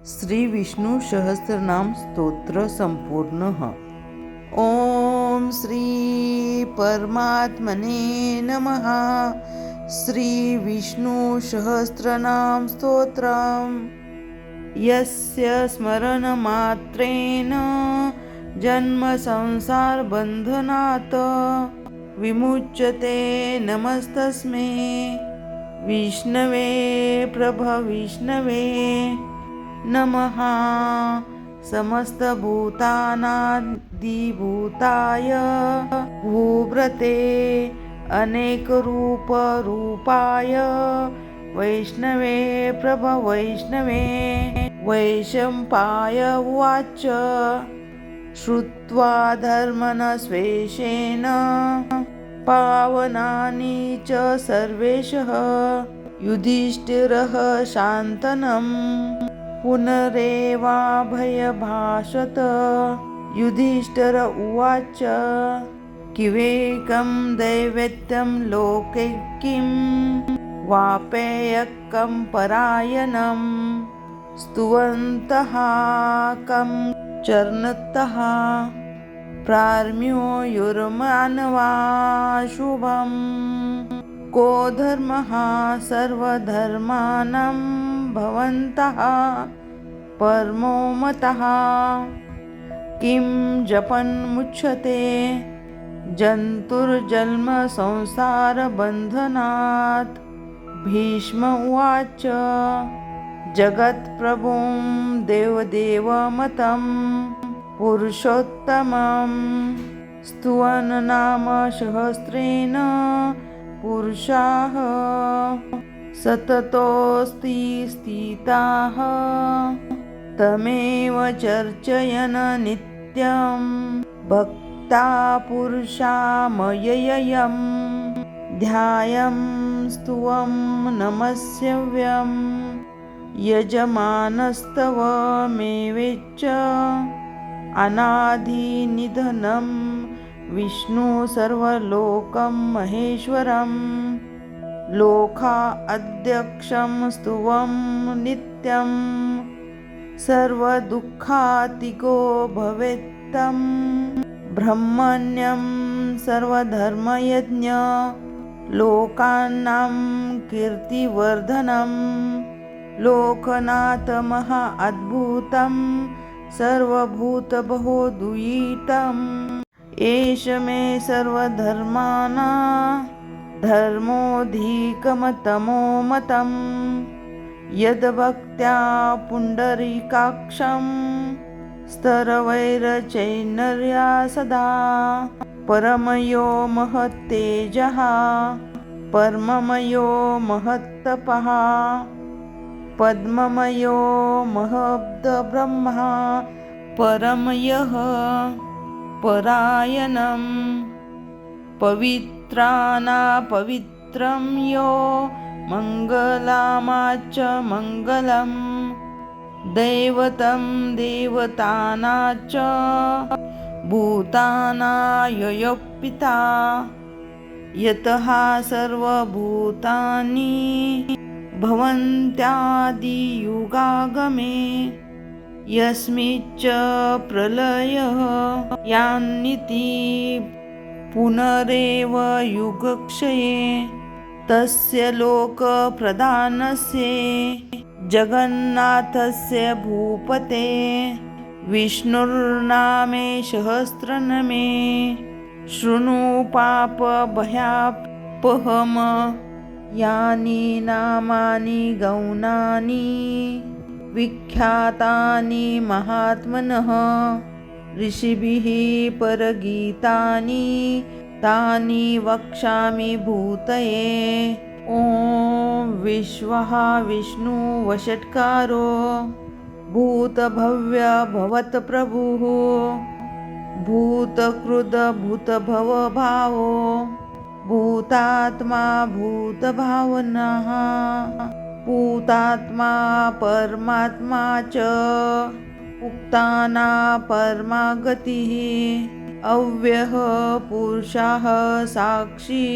श्री विष्णु सहस्रनाम स्तोत्र संपूर्ण। ओम श्री परमात्मने नमः। श्री विष्णु सहस्रनाम स्तोत्रम् यस्य स्मरण मात्रेण जन्म संसार बंधनात् विमुच्यते नमस्तस्मै विष्णवे प्रभविष्णवे नमः। समस्तभूतानादिभूताय भूभृते अनेकरूपरूपाय वैष्णवे प्रभवैष्णवे वैशंपाय उवाच। श्रुत्वा धर्मनस्वेशेन पावनानि च सर्वेशः युधिष्ठिरः शान्तनम् पुनरेवाभयभाषत। युधिष्ठिर उवाच किवेकं दैवेत्यं लोके किं वापेयकं परायणं स्तुवन्तः कं चरणतः प्रार्म्यो युर्मानवा शुभम्। को धर्मः सर्वधर्माणां भवन्तः परमो मतः किं जपन् मुच्यते जन्तुर्जन्म संसारबन्धनात्। भीष्म उवाच जगत्प्रभुं देवदेवमतं पुरुषोत्तमं स्तुवन् नाम सहस्रेण पुरुषाः सततोऽस्ति स्थिताः तमेव चर्चयन् नित्यं भक्ता पुरुषामययं ध्यायं स्तुवं नमस्यव्यं यजमानस्तवमेवेच्च अनादिनिधनं विष्णु सर्वलोकं महेश्वरं लोका अध्यक्षं स्तुवं नित्यं सर्वदुःखातिको भवेत्तं ब्रह्मण्यं सर्वधर्मयज्ञ लोकानां कीर्तिवर्धनं लोकनाथ महा अद्भुतं सर्वभूतबहुदुयितम् एष मे सर्वधर्माणां धर्मोऽधिकमतमो मतम् यद्भक्त्या पुण्डरीकाक्षं स्तरवैरचैनर्या सदा परमयो महत्तेजः परममयो महत्तपः पद्ममयो महद्ब्रह्मा परमयः परायणं पवित्रानापवित्रं यो मङ्गलामाच मङ्गलं दैवतं देवतानाच भूतानाययो पिता यतः सर्वभूतानि भवन्त्यादियुगागमे यस्मिच्च प्रलयः यान्निति पुनरेव युगक्षये तस्य लोकप्रधानस्य जगन्नाथस्य भूपते विष्णुर्नामे सहस्रनामे शृणु पापभयापहम् यानि नामानि गौणानि विख्यातानि महात्मनः ऋषिभिः परगीतानि तानि वक्ष्यामि भूतये। ॐ विश्वः विष्णुवषट्कारो भूतभव्य भवत्प्रभुः भूतकृत भूतभवभावो भूतात्मा भूतभावनः भूतात्मा परमात्मा च उक्ताना परमागतिः अव्ययः पुरुषः साक्षी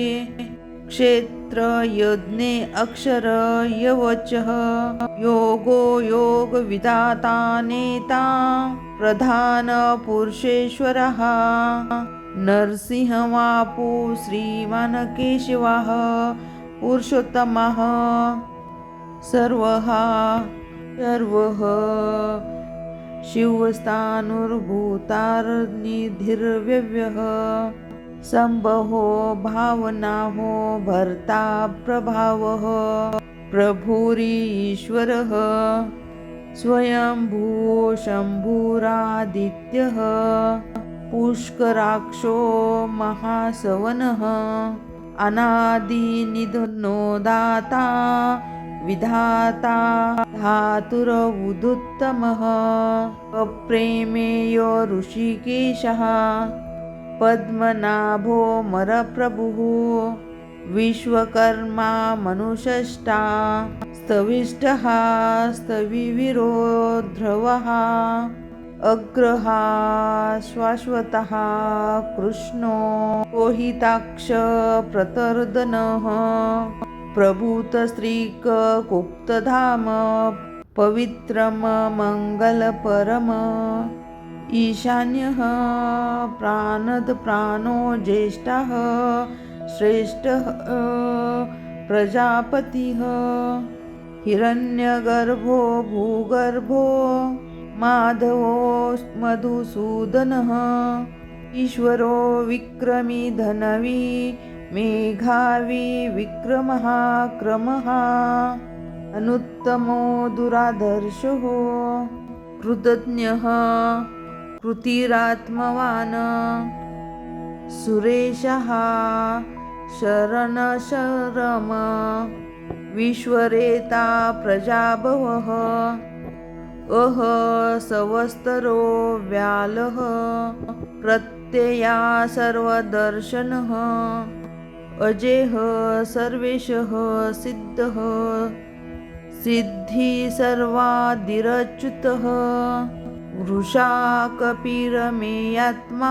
क्षेत्र यज्ञे अक्षर यवचः योगो योग विधाता नेता प्रधान पुरुषेश्वरः नरसिंहवापु श्रीमान केशवः पुरुषोत्तमः सर्वः शिवस्थानुर्भूतार्निधिर्व्यव्यः संभहो भावनाहो भर्ता प्रभावः प्रभुरीश्वरः स्वयंभू शम्भुरादित्यः पुष्कराक्षो महासवनः अनादिनिधनो दाता विधाता धातुरवुदुत्तमः अप्रेमेयो ऋषिकेशः पद्मनाभो मरप्रभुः विश्वकर्मा मनुष्यष्टा स्तविष्ठः स्तविवीरो ध्रुवः अग्रः शाश्वतः कृष्णो लोहिताक्ष प्रतर्दनः प्रभूतस्त्रीकगुप्तधाम पवित्रम मंगलपरम ईशान्यः प्राणो ज्येष्ठः श्रेष्ठः प्रजापतिः हिरण्यगर्भो भूगर्भो माधवो मधुसूदनः ईश्वरो विक्रमी धनवी मेघावी विक्रमः क्रमः अनुत्तमो दुरादर्शो कृतज्ञः कृतिरात्मवान् सुरेशः शरणशरम विश्वरेता प्रजाभवः अह सवस्तरो व्यालः प्रत्यया सर्वदर्शनः अजेह सर्वेशः सिद्धः सिद्धि सर्वादिरच्युतः वृषा कपिरमेयात्मा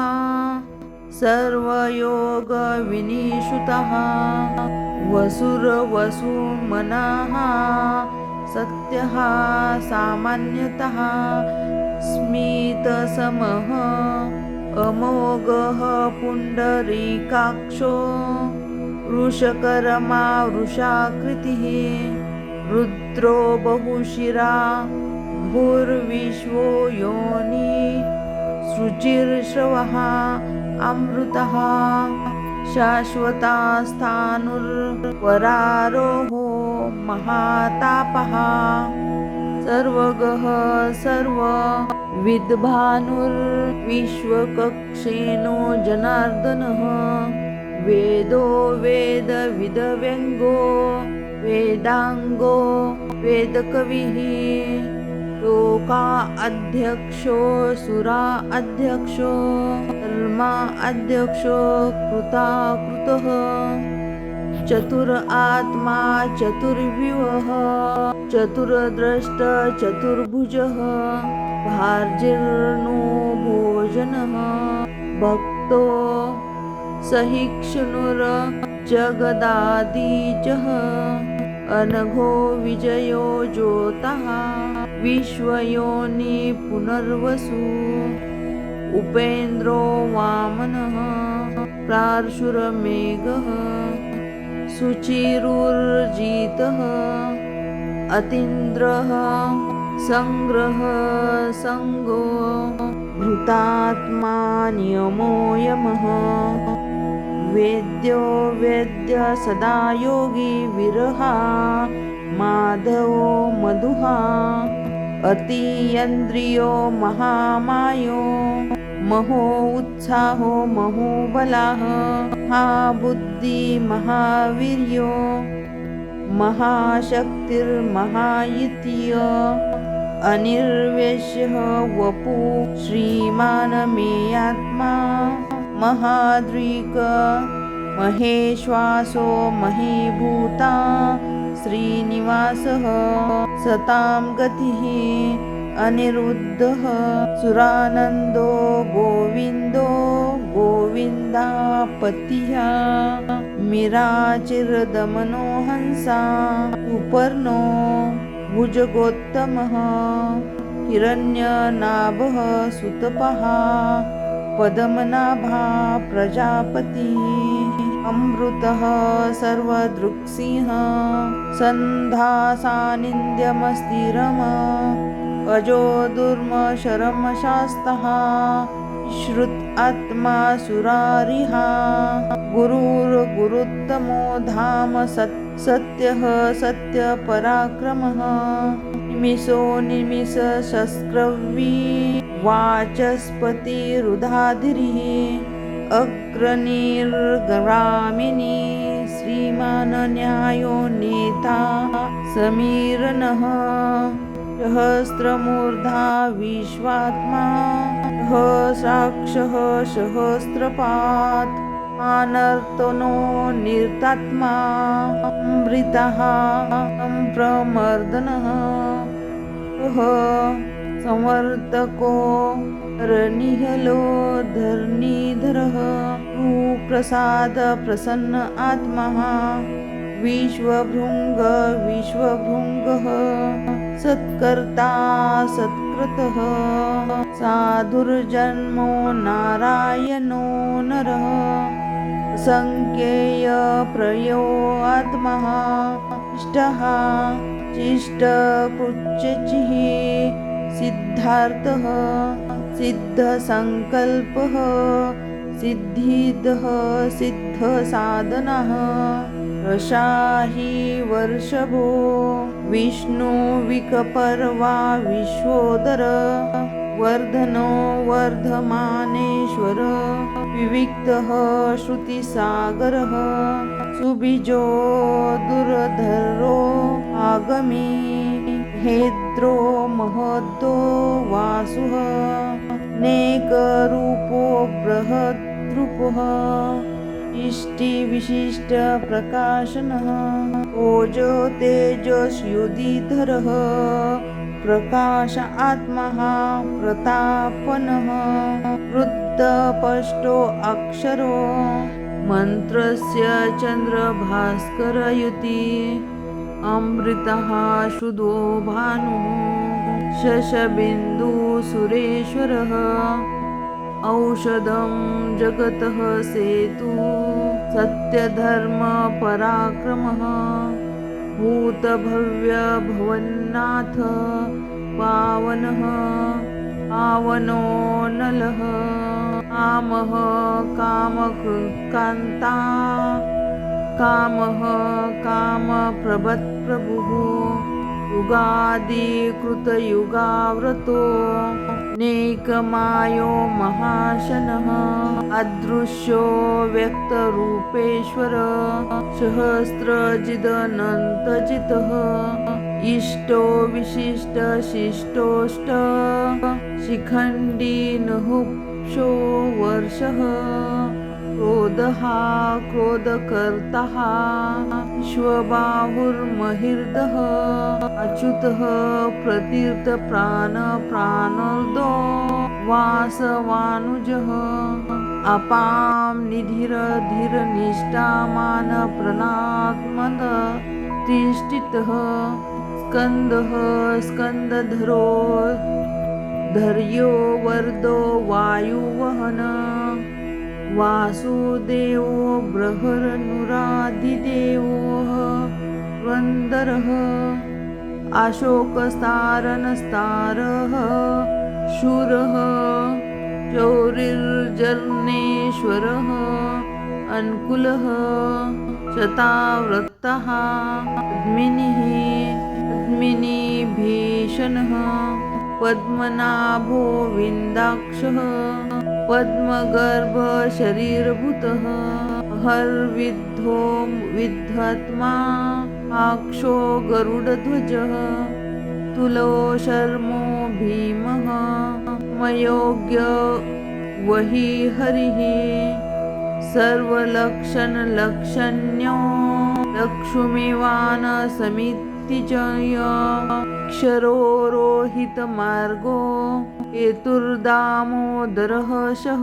सर्वयोगविनिषुतः वसुरवसुमनः सत्यः सामान्यतः स्मितसमः अमोघः पुण्डरीकाक्षो वृषकर्मा वृषाकृतिः रुद्रो बहुशिरा भूर्विश्वो योनि शुचिर्श्रवः अमृतः शाश्वतास्थाणुर्वरारोहो महातापः सर्वगः सर्वविद्भानुर्विश्वकक्षेनो जनार्दनः वेदो वेदविदव्यङ्गो वेदांगो वेदकविः लोका अध्यक्षो सुरा अध्यक्षो धर्मा अध्यक्षो कृताकृतः चतुर आत्मा चतुर्विवः चतुर्द्रष्ट चतुर्भुजः भार्जिर्नो भोजनः भक्तो सहिष्णुर जगदादिजः अनघो विजयो ज्योतः विश्वयोनि पुनर्वसु उपेन्द्रो वामनः प्रार्शुरमेघः सुचिरुर्जितः अतीन्द्रः संग्रह संगो भृतात्मा नियमो यमः वेद्यो वेद्य सदा योगी विरहा माधवो मधुहा अतीन्द्रियो महामायो महो उत्साहो महोबलः महाबुद्धि महावीर्यो महाशक्तिर्महायित्य अनिर्वेश्यः वपु श्रीमान् मे आत्मा महाद्रिक महेश्वासो महीभूता श्रीनिवासः सतां गतिः अनिरुद्धः सुरानन्दो गोविन्दो गोविन्दापतिः तिमिराचिरदमनो हंसा सुपर्णो भुजगोत्तमः हिरण्यनाभः सुतपः पद्मनाभा प्रजापतिः अमृतः सर्वदृक्सिंह सन्धासानिन्द्यमस्थिरम् अजो दुर्मशरमशास्तः श्रुत आत्मा सुरारिः गुरुर्गुरुत्तमो धाम सत्यः सत्यपराक्रमः निमिषो निमिषशस्त्रवी वाचस्पतिरुधाधिरिः अग्रणीर्ग्रामिणी श्रीमान् न्यायो नेता समीरणः सहस्रमूर्धा विश्वात्मा साक्षः सहस्रपात् अनर्तनो निर्तात्मा अमृतः प्रमर्दनः समर्तको रनिहलो धरणीधरः सुप्रसाद प्रसन्न आत्मा विश्वभृङ्गः सत्कर्ता सत्कृतः साधुर्जन्मो नारायणो नरः संज्ञेय प्रयो आत्मा इष्टः चिष्टकृच्यचिः सिद्धार्थः सिद्धसंकल्पः सिद्धिदः सिद्धसाधनः रशाहि वर्षभो विष्णुविकपर्वा विश्वोदर वर्धनो वर्धमानेश्वर विविक्तः श्रुतिसागरः सुबीजो दुरधरो आगमी हेद्रो महद्दो वासुः नेकरूपो बृहद्रूपः इष्टिविशिष्टप्रकाशनः ओजो तेजस्युदिधरः प्रकाश आत्मा प्रतापनः वृद्धपष्टो अक्षरो मन्त्रस्य चन्द्रभास्करयुति अमृतः शुद्धो भानुः शशबिन्दुसुरेश्वरः औषधं जगतः सेतु सत्यधर्मपराक्रमः भूतभव्यभवन्नाथ पावनः पावनो नलः कामः कामकृत्कान्ता कामः कामप्रभत्प्रभुः युगादिकृतयुगाव्रतो नेकमायो महाशनः अदृश्यो व्यक्तरूपेश्वर सहस्रजिदनन्तजितः इष्टो विशिष्टशिष्टोष्ट शिखण्डी नहुक्षो वर्षः क्रोधः क्रोधकर्तः विश्वबाहुर्महिर्दः अच्युतः प्रतीर्थप्राणप्राणोदो वासवानुजः अपां निधिरधिरनिष्ठामानप्रणात्मद तिष्ठितः स्कन्दः स्कन्दधरो धर्यो वर्धो वायुवहन वासुदेवो बृहन्नुराधिदेवो वन्दरः अशोकस्तारनस्तारः शूरः चौरिर्जर्नेश्वरः अन्कुलः शतावृत्तः पद्मिनीभीषणः पद्मनाभो विन्दाक्षः पद्मगर्भशरीरभूतः हर्विद्धो विद्धात्मा आक्षो गरुडध्वजः तुलो शर्मो भीमः मयोग्य वही हरिः सर्वलक्षणलक्षण्यो लक्ष्मीवान् समितिजय क्षरो रोहितमार्गो हेतुर्दामोदरः शः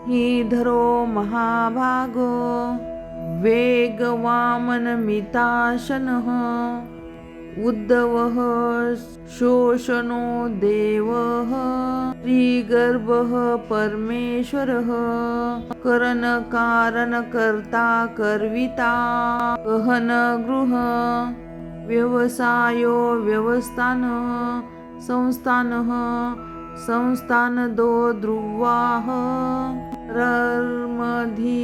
हीधरो महाभागो वेगवामनमिताशनः उद्धवः शोषणो देवः श्रीगर्भः परमेश्वरः करणकारणकर्ता कर्विता गहन गृह व्यवसायो व्यवस्थानः संस्थानः संस्थानदो ध्रुवाः रर्मधि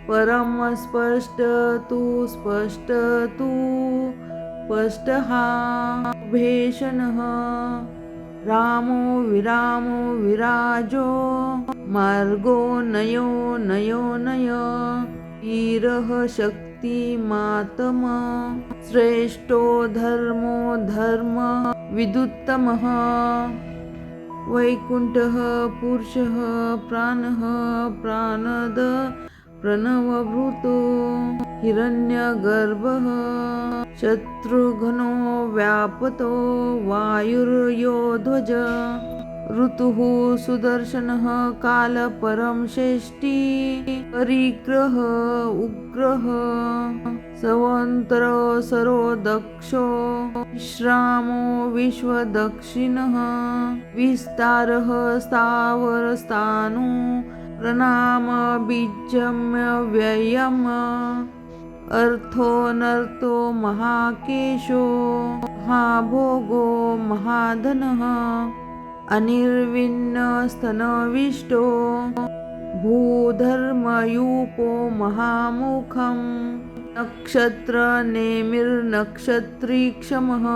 परम स्पष्टतु स्पष्टतु स्पष्टः भेषणः रामो विरामो विराजो मार्गो नयो नयो नय वीरः शक्तिमातम श्रेष्ठो धर्मो धर्म विदुत्तमः वैकुण्ठः पुरुषः प्राणः प्राणद प्रणवभूतो हिरण्यगर्भः शत्रुघ्नो व्यापतो वायुर्योध्वज ऋतुः सुदर्शनः कालपरं षष्ठी परिग्रह उग्रः सवन्तरसरो दक्षो विश्रामो विश्वदक्षिणः विस्तारः स्थावरस्थाणु प्रणाम बीजम्य व्ययम् अर्थोऽनर्थो महाकेशो महाभोगो महाधनः अनिर्विण्णस्तनविष्टो भूधर्मयूपो महामुखं नक्षत्रनेमिर्नक्षत्रीक्षमः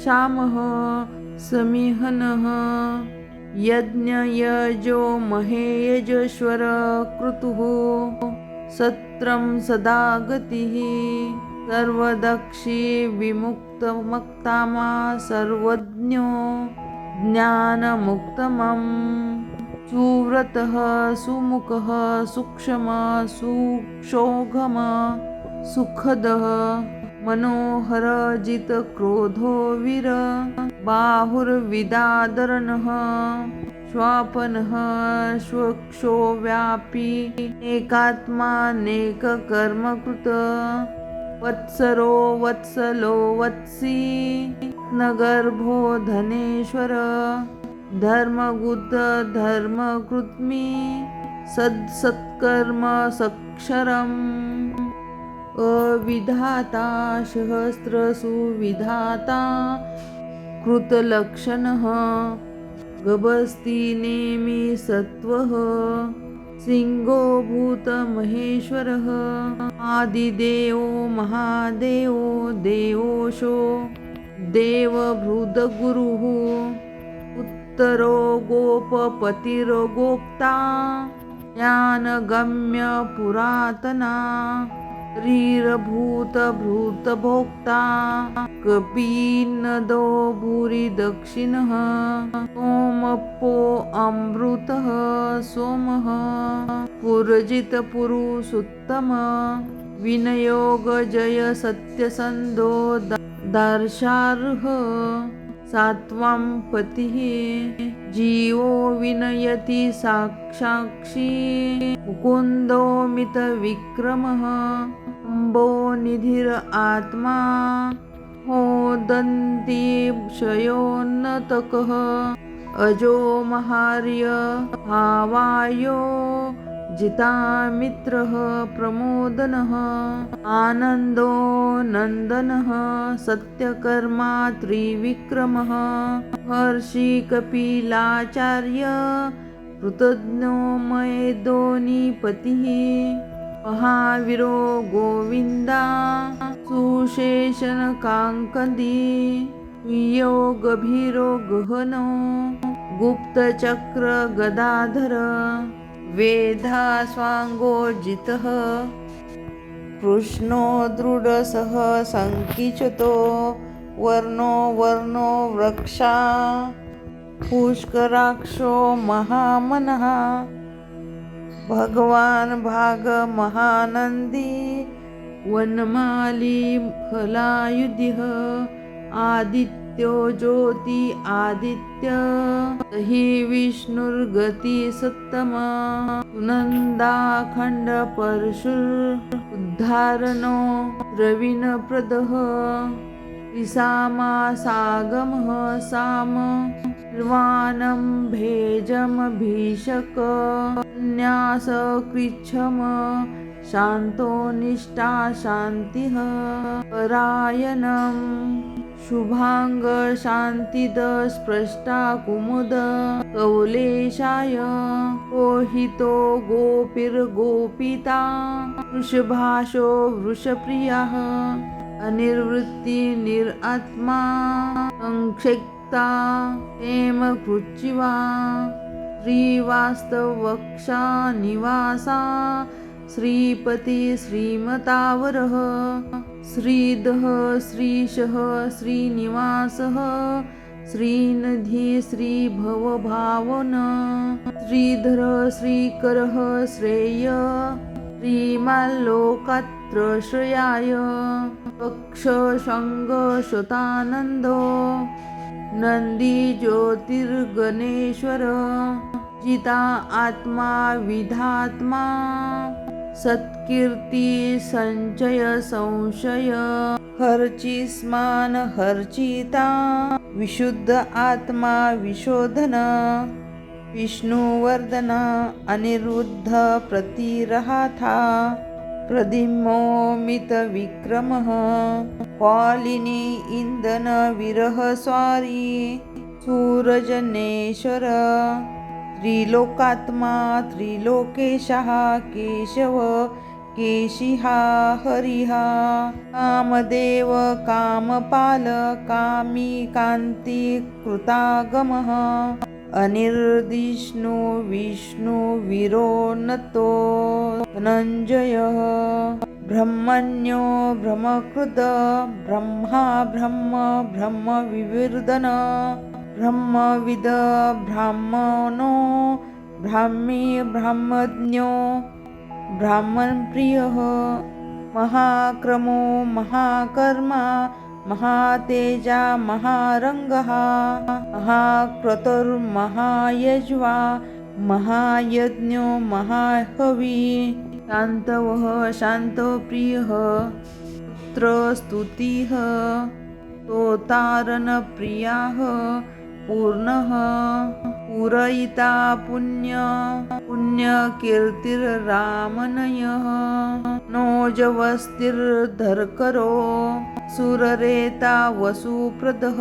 श्यामः समिहनः यज्ञयजो महेयजश्वर क्रतुः सत्रं सदा गतिः सर्वदक्षी विमुक्तमक्तामा सर्वज्ञो ज्ञानमुक्तमम् सुव्रतः सुमुखः सूक्ष्मः सुक्षोघम सुखदः मनोहर जितक्रोधो वीर बाहुर्विदादरनः श्वापनः स्वक्षो व्यापी एकात्मानेककर्मकृत वत्सरो वत्सलो वत्सी नगर्भो धनेश्वर धर्मगुद धर्मकृत्मि सत्कर्म सक्षरम् अविधाता सहस्रसु विधाता कृतलक्षणः गभस्ति नेमि सत्वः सिंहो भूतमहेश्वरः आदिदेवो महादेवो देवोशो देवभृदगुरुः उत्तरो गोपपतिर्गोप्ता ज्ञानगम्य पुरातना रीरभूतभूतभोक्ता कपीनदो भूरि दक्षिणः सोमपो अमृतः सोमः पुरजितपुरुषोत्तम विनयोगजय सत्यसन्धो दार्शार्ह सात्वं पतिः जीवो विनयति साक्षाक्षी मुकुन्दो मितविक्रमः अम्बो निधिर आत्मा होदन्ति क्षयोन्नतकः अजो महार्य भावायो जितामित्रः प्रमोदनः आनन्दो नन्दनः सत्यकर्मा त्रिविक्रमः हर्षि कपिलाचार्य कृतज्ञो मयेदोनिपतिः महावीरो गोविन्दा सुशेषनकाङ्कदी यो गभीरो गहनो गुप्तचक्र गदाधर वेधा स्वाङ्गोर्जितः कृष्णो दृढसः सङ्कीचतो वर्णो वर्णो वृक्षा पुष्कराक्षो महामनः भगवान् भाग महानन्दी वनमाली फलायुधिः आदित्यो ज्योति आदित्य हि विष्णुर्गति सत्तम सुनन्दाखण्ड परशुर उद्धारणो द्रविणप्रदः त्रिसामासागमः साम निर्वाणं भेजमभीषक न्यासकृच्छम शान्तो निष्ठा शान्तिः परायणं शुभांग शान्तिद स्पृष्टा कुमुद कौलेशाय कोहितो गोपीर्गोपिता वृषभाशो वृषप्रियः अनिर्वृत्ति निरात्मा संक्षिप्ता हेम कृच्चिवा श्रीवास्तवक्षा निवासा श्रीपति श्रीमतावरः श्रीधः श्रीशः श्रीनिवासः श्रीनिधि श्रीभवभावन श्रीधर श्रीकरः श्रेय श्रीमाल्लोकत्रश्रयाय पक्षशङ्गशतानन्दो नन्दी ज्योतिर्गणेश्वर जिता आत्मा विधात्मा सत्कीर्ति संचय संशय हर्चिस्मान हर्चिता विशुद्ध आत्मा विशोधन विष्णुवर्धन अनिरुद्ध प्रतिरहाथा प्रद्युम्नोमित विक्रमः क्वालिनी इंदन विरह स्वारी सूरजनेश्वर त्रिलोकात्मा त्रिलोकेशः केशव केशिहा हरिहा कामदेव कामपाल कामी कान्ति कृतागमः अनिर्दिष्णु विष्णु विरोन्नतो धनञ्जयः ब्रह्मण्यो ब्रह्मकृत ब्रह्मा ब्रह्म ब्रह्मविवर्धन ब्रह्मविद ब्राह्मणो ब्राह्मी ब्रह्मज्ञो ब्राह्मणप्रियः महाक्रमो महाकर्मा महातेजा महारङ्गः महाक्रतुर्महायज्वा महायज्ञो महाहवी शान्तवः शान्तप्रियः पुत्रस्तुतिः स्तोतारणप्रियः पूर्णः पूरयिता पुण्यकीर्तिर्रामनयः नोजवस्तिर्धरकरो सुररेता वसुप्रदः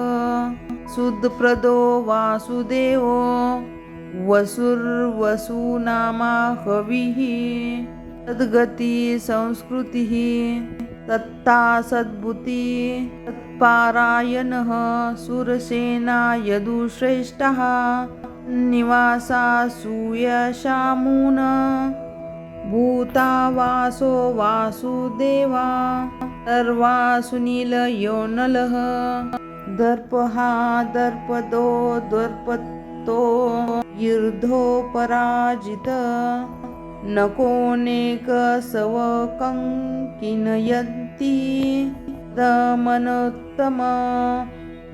सुदप्रदो वासुदेवो वसुर्वसुनामा हविः तद्गति संस्कृतिः तत्ता सद्बुद्धि तत्पारायणः सुरसेना यदुश्रेष्ठः निवासा सूयशामून भूतावासो वासुदेवा सर्वासुनीलयोनलः दर्पहा दर्पदो दर्पतो यूर्ध्वोपराजित नकोनेकसवकङ्किनयन्ति दमनोत्तम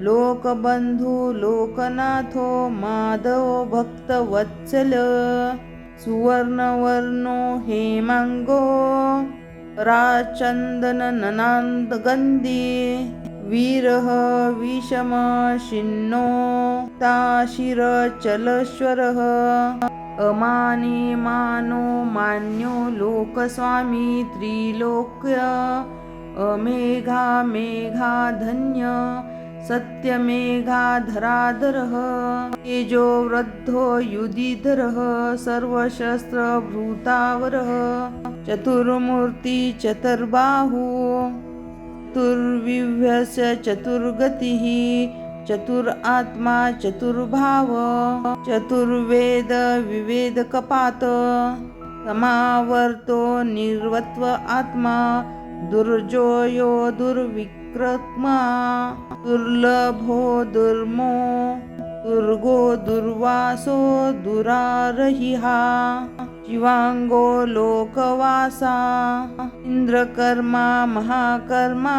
लोकबन्धु लोकनाथो माधव भक्तवत्सल सुवर्णवर्णो हेमांगो राचन्दनननान्दगन्धि वीरः विषम शिन्नो ताशिरचलश्वरः अमानी मानो मान्यो लोकस्वामी त्रिलोक्य अमेघा मेघा धन्य सत्यमेघाधराधरः तेजो वृद्धो युधिधरः सर्वशस्त्रभृतावरः चतुर्मूर्ति चतुर्बाहु चतुर्विभ्यस्य चतुर्गतिः चतुरात्मा चतुर्भाव चतुर्वेद विवेदकपात समावर्तो निर्वत्व आत्मा दुर्जोयो दुर्विक्रत्मा दुर्लभो दुर्मो दुर्गो दुर्वासो दुरारहिहा शिवांगो लोकवासा इंद्रकर्मा महाकर्मा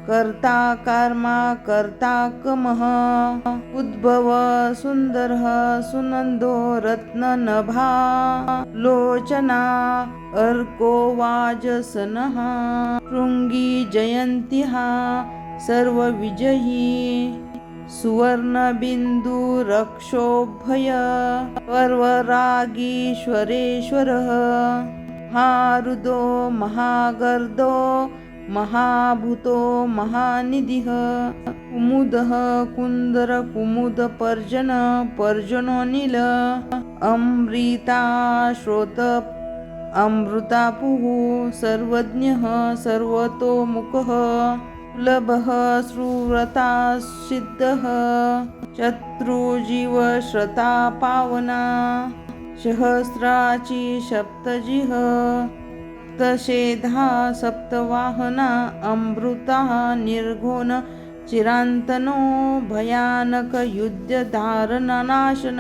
कर्ता कर्मा कर्ता कमः उद्भव सुन्दरः सुनन्दो रत्ननभा लोचना अर्को वाजसनः शृङ्गी जयन्त्यः सर्वविजयी सुवर्णबिन्दुरक्षोभय पर्वरागीश्वरेश्वरः महारुदो महागर्दो महाभूतो महानिधिः कुमुदः कुन्दर कुमुदपर्जन पर्जनो नील अमृताश्रोत अमृतापुः सर्वज्ञः सर्वतोमुखः सुलभः सुव्रतासिद्धः शत्रुजीवश्रता पावना सहस्राची सप्तजिः सप्तशेधा सप्तवाहना अमृतः निर्घुण चिरान्तनो भयानक युद्धधारणनाशन